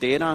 13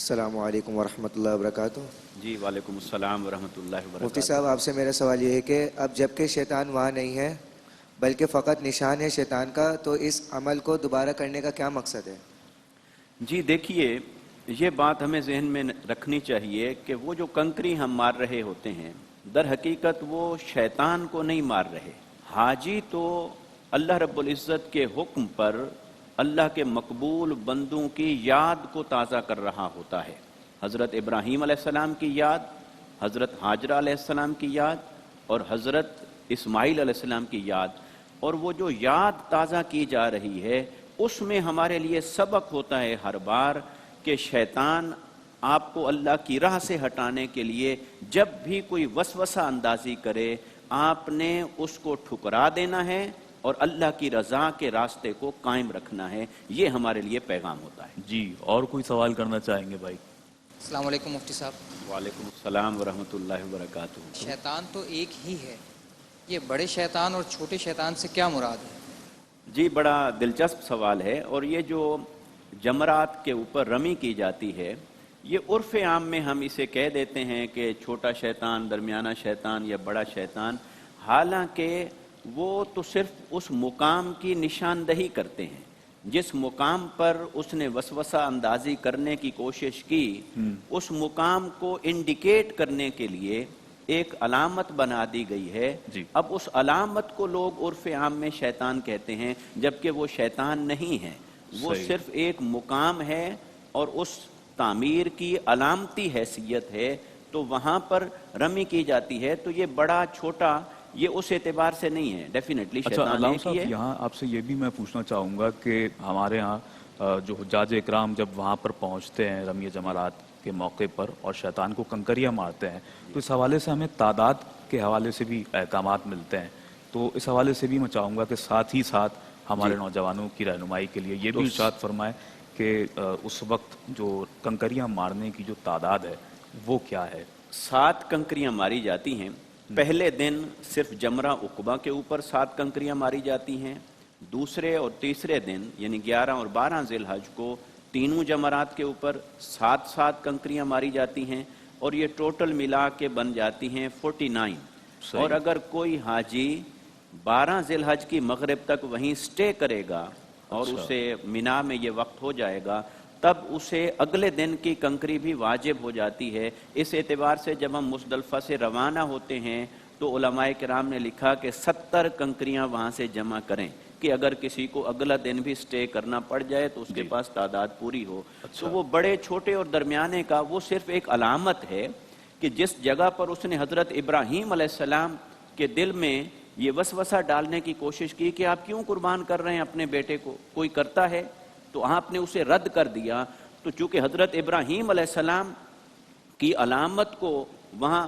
السلام علیکم ورحمۃ اللہ وبرکاتہ۔ جی وعلیکم السلام ورحمۃ اللہ مفتی وبرکاتہ۔ صاحب، آپ سے میرا سوال یہ ہے کہ اب جب کہ شیطان وہاں نہیں ہے بلکہ فقط نشان ہے شیطان کا، تو اس عمل کو دوبارہ کرنے کا کیا مقصد ہے؟ جی دیکھیے، یہ بات ہمیں ذہن میں رکھنی چاہیے کہ وہ جو کنکری ہم مار رہے ہوتے ہیں، در حقیقت وہ شیطان کو نہیں مار رہے۔ حاجی تو اللہ رب العزت کے حکم پر اللہ کے مقبول بندوں کی یاد کو تازہ کر رہا ہوتا ہے۔ حضرت ابراہیم علیہ السلام کی یاد، حضرت حاجرہ علیہ السلام کی یاد اور حضرت اسماعیل علیہ السلام کی یاد، اور وہ جو یاد تازہ کی جا رہی ہے اس میں ہمارے لیے سبق ہوتا ہے ہر بار کہ شیطان آپ کو اللہ کی راہ سے ہٹانے کے لیے جب بھی کوئی وسوسہ اندازی کرے، آپ نے اس کو ٹھکرا دینا ہے اور اللہ کی رضا کے راستے کو قائم رکھنا ہے۔ یہ ہمارے لیے پیغام ہوتا ہے۔ جی، اور کوئی سوال کرنا چاہیں گے بھائی؟ السلام علیکم مفتی صاحب۔ وعلیکم السلام ورحمۃ اللہ وبرکاتہ۔ شیطان تو ایک ہی ہے، یہ بڑے شیطان اور چھوٹے شیطان سے کیا مراد ہے؟ جی بڑا دلچسپ سوال ہے، اور یہ جو جمرات کے اوپر رمی کی جاتی ہے، یہ عرف عام میں ہم اسے کہہ دیتے ہیں کہ چھوٹا شیطان، درمیانہ شیطان یا بڑا شیطان، حالانکہ وہ تو صرف اس مقام کی نشاندہی کرتے ہیں۔ جس مقام پر اس نے وسوسہ اندازی کرنے کی کوشش کی، اس مقام کو انڈیکیٹ کرنے کے لیے ایک علامت بنا دی گئی ہے۔ جی۔ اب اس علامت کو لوگ عرف عام میں شیطان کہتے ہیں، جبکہ وہ شیطان نہیں ہے، وہ صحیح۔ صرف ایک مقام ہے اور اس تعمیر کی علامتی حیثیت ہے، تو وہاں پر رمی کی جاتی ہے۔ تو یہ بڑا چھوٹا یہ اس اعتبار سے نہیں ہے، ڈیفینیٹلی اچھا شیطان علامہ ایک ہی صاحب، ہے۔ یہاں آپ سے یہ بھی میں پوچھنا چاہوں گا کہ ہمارے ہاں جو حجاج اکرام جب وہاں پر پہنچتے ہیں رمی جمرات کے موقع پر اور شیطان کو کنکریاں مارتے ہیں، تو اس حوالے سے ہمیں تعداد کے حوالے سے بھی احکامات ملتے ہیں، تو اس حوالے سے بھی میں چاہوں گا کہ ساتھ ہی ساتھ ہمارے نوجوانوں کی رہنمائی کے لیے یہ بھی ارشاد فرمائے کہ اس وقت جو کنکریاں مارنے کی جو تعداد ہے وہ کیا ہے؟ 7 کنکریاں ماری جاتی ہیں۔ پہلے دن صرف جمرہ عقبہ کے اوپر 7 کنکریاں ماری جاتی ہیں۔ دوسرے اور تیسرے دن یعنی 11 اور 12 ذی الحج کو تینوں جمرات کے اوپر 7 کنکریاں ماری جاتی ہیں، اور یہ ٹوٹل ملا کے بن جاتی ہیں 49۔ صحیح۔ اور اگر کوئی حاجی 12 ذی الحج کی مغرب تک وہیں سٹے کرے گا اور اچھا۔ اسے مینا میں یہ وقت ہو جائے گا، تب اسے اگلے دن کی کنکری بھی واجب ہو جاتی ہے۔ اس اعتبار سے جب ہم مزدلفہ سے روانہ ہوتے ہیں تو علماء کرام نے لکھا کہ 70 کنکریاں وہاں سے جمع کریں کہ اگر کسی کو اگلا دن بھی سٹے کرنا پڑ جائے تو اس کے پاس تعداد پوری ہو۔ اچھا۔ تو وہ بڑے چھوٹے اور درمیانے کا وہ صرف ایک علامت ہے کہ جس جگہ پر اس نے حضرت ابراہیم علیہ السلام کے دل میں یہ وسوسہ ڈالنے کی کوشش کی کہ آپ کیوں قربان کر رہے ہیں اپنے بیٹے کو، کوئی کرتا ہے، تو آپ نے اسے رد کر دیا۔ تو چونکہ حضرت ابراہیم علیہ السلام کی علامت کو وہاں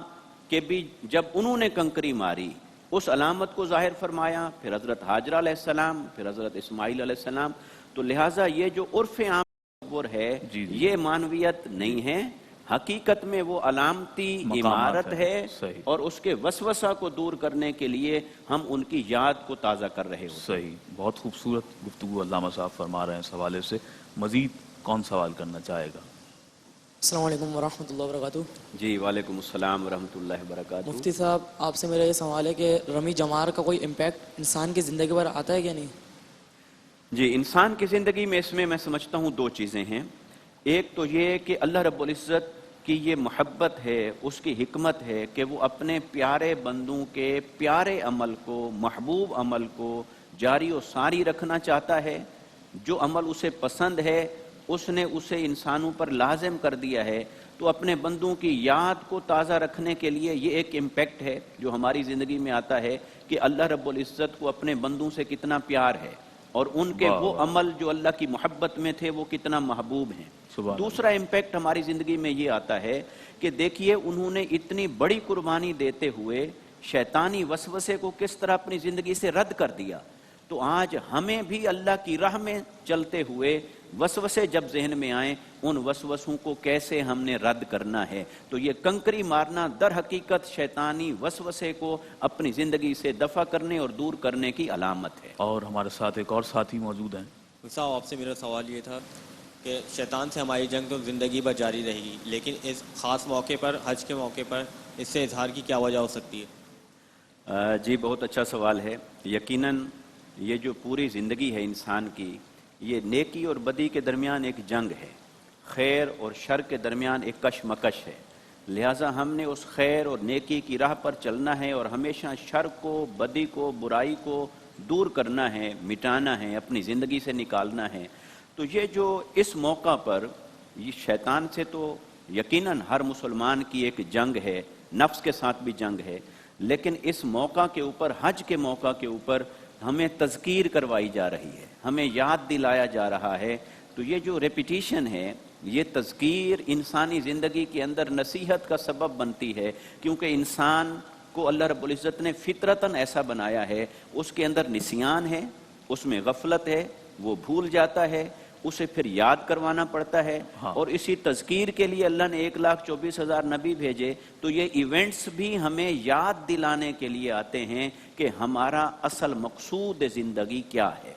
کے بھی جب انہوں نے کنکری ماری اس علامت کو ظاہر فرمایا، پھر حضرت حاجرہ علیہ السلام، پھر حضرت اسماعیل علیہ السلام، تو لہٰذا یہ جو عرف عام تصور ہے یہ معنویت نہیں ہے، حقیقت میں وہ علامتی عمارت ہے، اور اس کے وسوسہ کو دور کرنے کے لیے ہم ان کی یاد کو تازہ کر رہے ہوتے ہیں۔ صحیح، بہت خوبصورت گفتگو علامہ صاحب فرما رہے ہیں اس حوالے سے۔ مزید کون سوال کرنا چاہے گا؟ السلام علیکم ورحمۃ اللہ وبرکاتہ۔ جی وعلیکم السلام ورحمۃ اللہ وبرکاتہ۔ مفتی صاحب، آپ سے میرا یہ سوال ہے کہ رمی جمار کا کوئی امپیکٹ انسان کی زندگی پر آتا ہے کہ نہیں؟ جی، انسان کی زندگی میں اس میں سمجھتا ہوں 2 چیزیں ہیں۔ ایک تو یہ کہ اللہ رب العزت کی یہ محبت ہے، اس کی حکمت ہے کہ وہ اپنے پیارے بندوں کے پیارے عمل کو، محبوب عمل کو جاری و ساری رکھنا چاہتا ہے۔ جو عمل اسے پسند ہے اس نے اسے انسانوں پر لازم کر دیا ہے، تو اپنے بندوں کی یاد کو تازہ رکھنے کے لیے یہ ایک امپیکٹ ہے جو ہماری زندگی میں آتا ہے کہ اللہ رب العزت کو اپنے بندوں سے کتنا پیار ہے، اور ان کے وہ عمل جو اللہ کی محبت میں تھے وہ کتنا محبوب ہیں۔ دوسرا امپیکٹ ہماری زندگی میں یہ آتا ہے کہ دیکھیے انہوں نے اتنی بڑی قربانی دیتے ہوئے شیطانی وسوسے کو کس طرح اپنی زندگی سے رد کر دیا۔ تو آج ہمیں بھی اللہ کی راہ میں چلتے ہوئے وسوسے جب ذہن میں آئیں، ان وسوسوں کو کیسے ہم نے رد کرنا ہے۔ تو یہ کنکری مارنا در حقیقت شیطانی وسوسے کو اپنی زندگی سے دفع کرنے اور دور کرنے کی علامت ہے۔ اور ہمارے ساتھ ایک اور ساتھی موجود ہیں۔ صاحب، آپ سے میرا سوال یہ تھا کہ شیطان سے ہماری جنگ تو زندگی بھر جاری رہے گی، لیکن اس خاص موقع پر، حج کے موقع پر، اس سے اظہار کی کیا وجہ ہو سکتی ہے؟ جی بہت اچھا سوال ہے۔ یقیناً یہ جو پوری زندگی ہے انسان کی، یہ نیکی اور بدی کے درمیان ایک جنگ ہے، خیر اور شر کے درمیان ایک کشمکش ہے۔ لہٰذا ہم نے اس خیر اور نیکی کی راہ پر چلنا ہے اور ہمیشہ شر کو، بدی کو، برائی کو دور کرنا ہے، مٹانا ہے، اپنی زندگی سے نکالنا ہے۔ تو یہ جو اس موقع پر یہ شیطان سے تو یقیناً ہر مسلمان کی ایک جنگ ہے، نفس کے ساتھ بھی جنگ ہے، لیکن اس موقع کے اوپر، حج کے موقع کے اوپر ہمیں تذکیر کروائی جا رہی ہے، ہمیں یاد دلایا جا رہا ہے۔ تو یہ جو ریپیٹیشن ہے، یہ تذکیر انسانی زندگی کے اندر نصیحت کا سبب بنتی ہے، کیونکہ انسان کو اللہ رب العزت نے فطرتاً ایسا بنایا ہے، اس کے اندر نسیان ہے، اس میں غفلت ہے، وہ بھول جاتا ہے، اسے پھر یاد کروانا پڑتا ہے۔ اور اسی تذکیر کے لیے اللہ نے 1,24,000 نبی بھیجے۔ تو یہ ایونٹس بھی ہمیں یاد دلانے کے لیے آتے ہیں کہ ہمارا اصل مقصود زندگی کیا ہے۔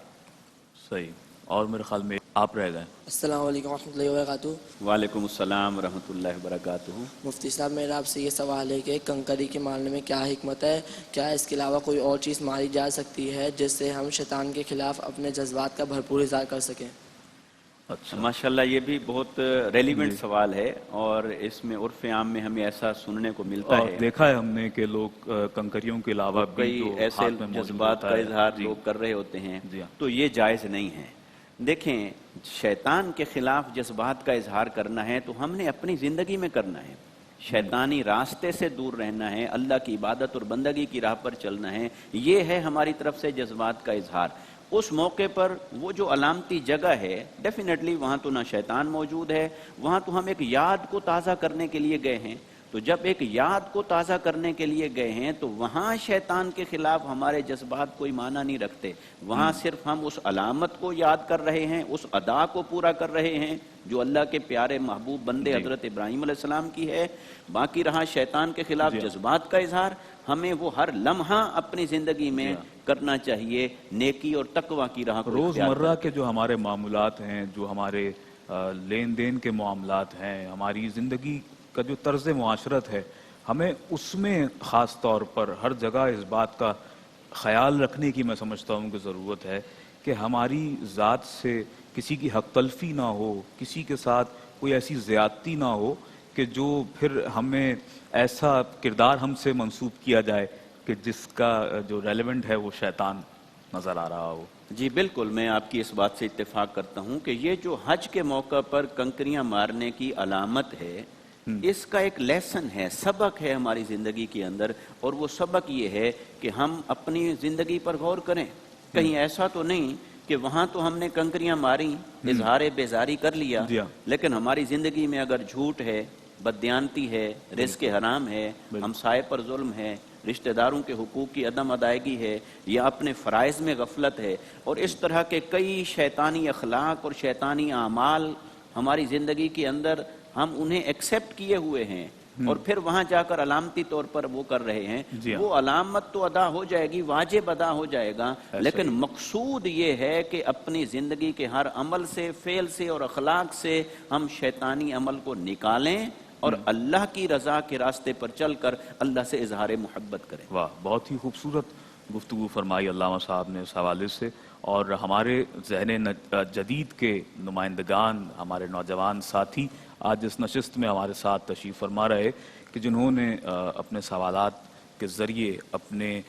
صحیح۔ اور میرے خیال میں آپ رہ گئے۔ السلام علیکم ورحمۃ اللہ وبرکاتہ۔ وعلیکم السلام ورحمۃ اللہ وبرکاتہ۔ مفتی صاحب، میرا آپ سے یہ سوال ہے کہ کنکری کے مارنے میں کیا حکمت ہے؟ کیا اس کے علاوہ کوئی اور چیز ماری جا سکتی ہے جس سے ہم شیطان کے خلاف اپنے جذبات کا بھرپور اظہار کر سکیں؟ اچھا، ماشاءاللہ یہ بھی بہت ریلیونٹ سوال ہے، اور اس میں عرف عام میں ہمیں ایسا سننے کو ملتا اور ہے، دیکھا ہے ہم نے کہ لوگ کنکریوں کے علاوہ بھی کئی جو ایسے ہاتھ میں موجود جذبات ہوتا کا ہے، اظہار جی، لوگ کر رہے ہوتے ہیں، جی ہاں۔ تو یہ جائز نہیں ہے۔ دیکھیں، شیطان کے خلاف جذبات کا اظہار کرنا ہے تو ہم نے اپنی زندگی میں کرنا ہے، شیطانی راستے سے دور رہنا ہے، اللہ کی عبادت اور بندگی کی راہ پر چلنا ہے، یہ ہے ہماری طرف سے جذبات کا اظہار۔ اس موقع پر وہ جو علامتی جگہ ہے، ڈیفینیٹلی وہاں تو نہ شیطان موجود ہے، وہاں تو ہم ایک یاد کو تازہ کرنے کے لیے گئے ہیں۔ تو جب ایک یاد کو تازہ کرنے کے لیے گئے ہیں تو وہاں شیطان کے خلاف ہمارے جذبات کوئی معنی نہیں رکھتے، وہاں صرف ہم اس علامت کو یاد کر رہے ہیں، اس ادا کو پورا کر رہے ہیں جو اللہ کے پیارے محبوب بندے حضرت ابراہیم علیہ السلام کی ہے۔ باقی رہا شیطان کے خلاف جذبات کا اظہار، ہمیں وہ ہر لمحہ اپنی زندگی میں کرنا چاہیے، نیکی اور تقوی کی راہ کو اختیار روزمرہ کریں۔ کے جو ہمارے معاملات ہیں، جو ہمارے لین دین کے معاملات ہیں، ہماری زندگی کا جو طرز معاشرت ہے، ہمیں اس میں خاص طور پر ہر جگہ اس بات کا خیال رکھنے کی میں سمجھتا ہوں کہ ضرورت ہے کہ ہماری ذات سے کسی کی حق تلفی نہ ہو، کسی کے ساتھ کوئی ایسی زیادتی نہ ہو کہ جو پھر ہمیں ایسا کردار ہم سے منسوب کیا جائے کہ جس کا جو ریلیونٹ ہے وہ شیطان نظر آ رہا ہو۔ جی بالکل، میں آپ کی اس بات سے اتفاق کرتا ہوں کہ یہ جو حج کے موقع پر کنکریاں مارنے کی علامت ہے، اس کا ایک لیسن ہے، سبق ہے ہماری زندگی کے اندر، اور وہ سبق یہ ہے کہ ہم اپنی زندگی پر غور کریں۔ کہیں ایسا تو نہیں کہ وہاں تو ہم نے کنکریاں ماری، اظہار بیزاری کر لیا، لیکن ہماری زندگی میں اگر جھوٹ ہے، بددیانتی ہے، رزق حرام ہے، ہمسائے پر ظلم ہے، رشتہ داروں کے حقوق کی عدم ادائیگی ہے، یا اپنے فرائض میں غفلت ہے، اور اس طرح کے کئی شیطانی اخلاق اور شیطانی اعمال ہماری زندگی کے اندر ہم انہیں ایکسیپٹ کیے ہوئے ہیں، اور پھر وہاں جا کر علامتی طور پر وہ کر رہے ہیں، وہ علامت تو ادا ہو جائے گی، واجب ادا ہو جائے گا، لیکن مقصود یہ ہے کہ اپنی زندگی کے ہر عمل سے، فعل سے اور اخلاق سے ہم شیطانی عمل کو نکالیں اور اللہ کی رضا کے راستے پر چل کر اللہ سے اظہار محبت کریں۔ واہ، بہت ہی خوبصورت گفتگو فرمائی علامہ صاحب نے اس حوالے سے، اور ہمارے ذہن جدید کے نمائندگان، ہمارے نوجوان ساتھی آج اس نشست میں ہمارے ساتھ تشریف فرما رہے کہ جنہوں نے اپنے سوالات کے ذریعے اپنے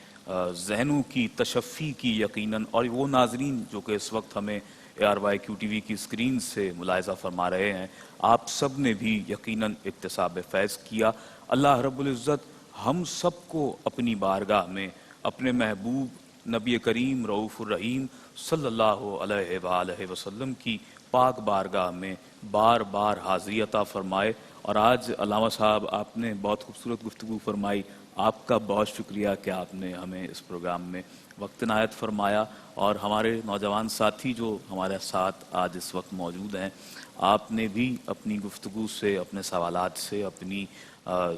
ذہنوں کی تشفی کی یقیناً، اور وہ ناظرین جو کہ اس وقت ہمیں ARYQTV کی اسکرین سے ملاحظہ فرما رہے ہیں، آپ سب نے بھی یقیناً اکتساب فیض کیا۔ اللہ رب العزت ہم سب کو اپنی بارگاہ میں اپنے محبوب نبی کریم رؤوف الرحیم صلی اللہ علیہ وآلہ وسلم کی پاک بارگاہ میں بار بار حاضری عطا فرمائے۔ اور آج علامہ صاحب آپ نے بہت خوبصورت گفتگو فرمائی، آپ کا بہت شکریہ کہ آپ نے ہمیں اس پروگرام میں وقت عنایت فرمایا، اور ہمارے نوجوان ساتھی جو ہمارے ساتھ آج اس وقت موجود ہیں، آپ نے بھی اپنی گفتگو سے، اپنے سوالات سے، اپنی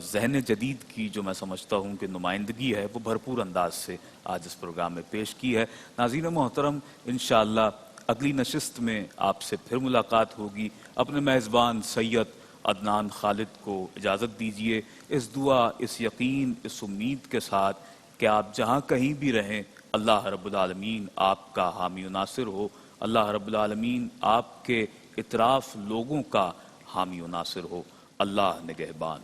ذہن جدید کی جو میں سمجھتا ہوں کہ نمائندگی ہے وہ بھرپور انداز سے آج اس پروگرام میں پیش کی ہے۔ ناظرین محترم، انشاءاللہ اگلی نشست میں آپ سے پھر ملاقات ہوگی. اپنے میزبان سید عدنان خالد کو اجازت دیجیے اس دعا، اس یقین، اس امید کے ساتھ کہ آپ جہاں کہیں بھی رہیں اللہ رب العالمین آپ کا حامی و ناصر ہو. اللہ رب العالمین آپ کے اطراف لوگوں کا حامی و ناصر ہو. اللہ نگہبان.